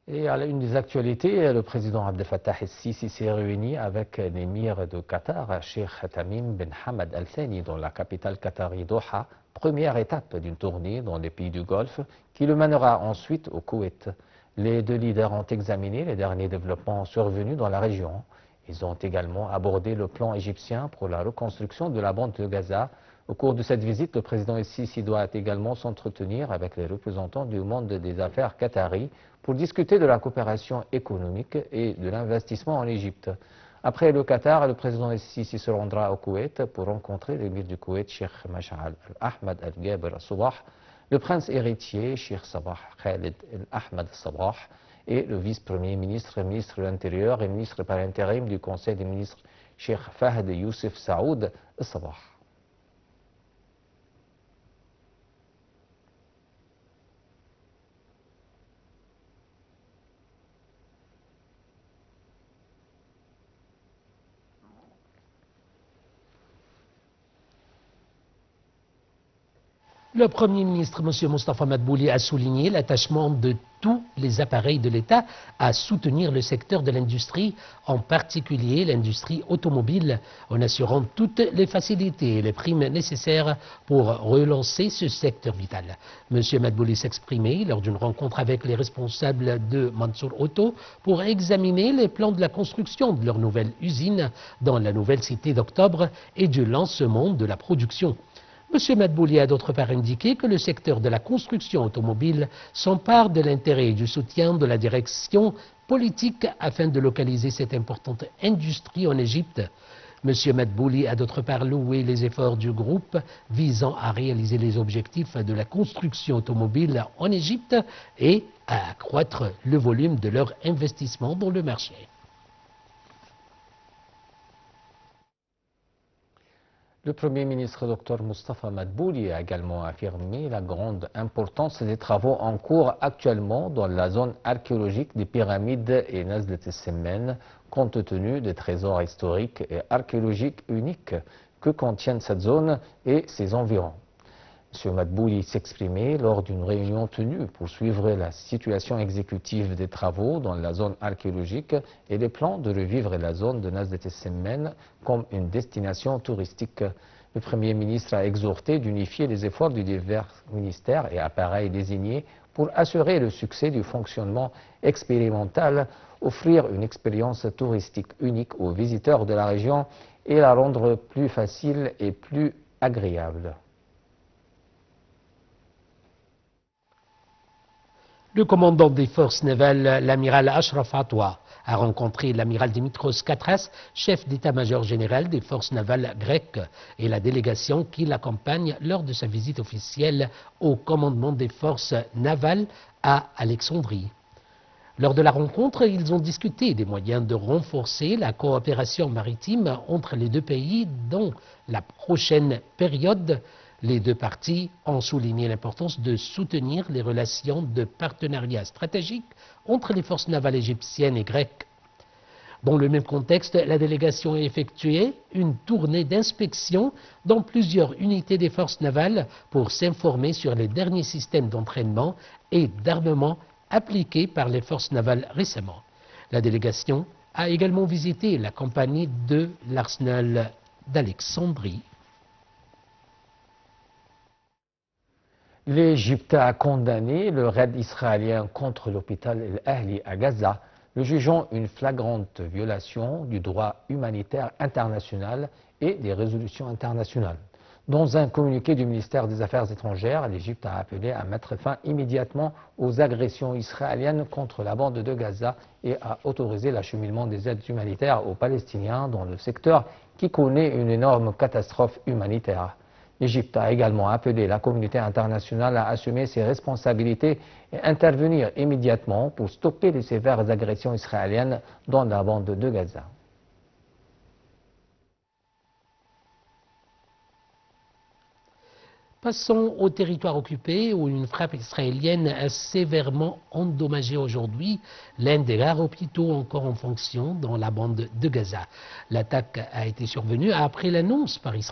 Et à une des actualités, le président Abdel Fattah el-Sisi s'est réuni avec l'émir de Qatar, Sheikh Tamim bin Hamad Al Thani, dans la capitale qatari Doha, première étape d'une tournée dans les pays du Golfe qui le mènera ensuite au Koweït. Les deux leaders ont examiné les derniers développements survenus dans la région. Ils ont également abordé le plan égyptien pour la reconstruction de la bande de Gaza. Au cours de cette visite, le président el-Sisi doit également s'entretenir avec les représentants du monde des affaires qatari pour discuter de la coopération économique et de l'investissement en Égypte. Après le Qatar, le président el-Sisi se rendra au Koweït pour rencontrer l'émir du Koweït, Sheikh Mash'al Ahmad Al-Gaber Al-Sabah, le prince héritier, Sheikh Sabah Khalid Al-Ahmad Sabah, et le vice-premier ministre, ministre de l'Intérieur et ministre par intérim du Conseil des ministres, Sheikh Fahd Youssef Saoud Al-Sabah. Le Premier ministre, M. Mostafa Madbouli, a souligné l'attachement de tous les appareils de l'État à soutenir le secteur de l'industrie, en particulier l'industrie automobile, en assurant toutes les facilités et les primes nécessaires pour relancer ce secteur vital. M. Madbouli s'exprimait lors d'une rencontre avec les responsables de Mansour Auto pour examiner les plans de la construction de leur nouvelle usine dans la nouvelle cité d'Octobre et du lancement de la production. M. Madbouli a d'autre part indiqué que le secteur de la construction automobile s'empare de l'intérêt et du soutien de la direction politique afin de localiser cette importante industrie en Égypte. M. Madbouli a d'autre part loué les efforts du groupe visant à réaliser les objectifs de la construction automobile en Égypte et à accroître le volume de leur investissement dans le marché. Le Premier ministre Dr Mostafa Madbouli a également affirmé la grande importance des travaux en cours actuellement dans la zone archéologique des pyramides et Nazlet el-Semmen, compte tenu des trésors historiques et archéologiques uniques que contiennent cette zone et ses environs. M. Madbouli s'exprimait lors d'une réunion tenue pour suivre la situation exécutive des travaux dans la zone archéologique et les plans de revivre la zone de Nazlet el-Semmen comme une destination touristique. Le Premier ministre a exhorté d'unifier les efforts de divers ministères et appareils désignés pour assurer le succès du fonctionnement expérimental, offrir une expérience touristique unique aux visiteurs de la région et la rendre plus facile et plus agréable. Le commandant des forces navales, l'amiral Ashraf Atwa, a rencontré l'amiral Dimitros Katras, chef d'état-major général des forces navales grecques, et la délégation qui l'accompagne lors de sa visite officielle au commandement des forces navales à Alexandrie. Lors de la rencontre, ils ont discuté des moyens de renforcer la coopération maritime entre les deux pays dans la prochaine période. Les deux parties ont souligné l'importance de soutenir les relations de partenariat stratégique entre les forces navales égyptiennes et grecques. Dans le même contexte, la délégation a effectué une tournée d'inspection dans plusieurs unités des forces navales pour s'informer sur les derniers systèmes d'entraînement et d'armement appliqués par les forces navales récemment. La délégation a également visité la compagnie de l'arsenal d'Alexandrie. L'Égypte a condamné le raid israélien contre l'hôpital El-Ahli à Gaza, le jugeant une flagrante violation du droit humanitaire international et des résolutions internationales. Dans un communiqué du ministère des Affaires étrangères, l'Égypte a appelé à mettre fin immédiatement aux agressions israéliennes contre la bande de Gaza et a autorisé l'acheminement des aides humanitaires aux Palestiniens dans le secteur qui connaît une énorme catastrophe humanitaire. L'Égypte a également appelé la communauté internationale à assumer ses responsabilités et intervenir immédiatement pour stopper les sévères agressions israéliennes dans la bande de Gaza. Passons au territoire occupé où une frappe israélienne a sévèrement endommagé aujourd'hui l'un des rares hôpitaux encore en fonction dans la bande de Gaza. L'attaque a été survenue après l'annonce par Israël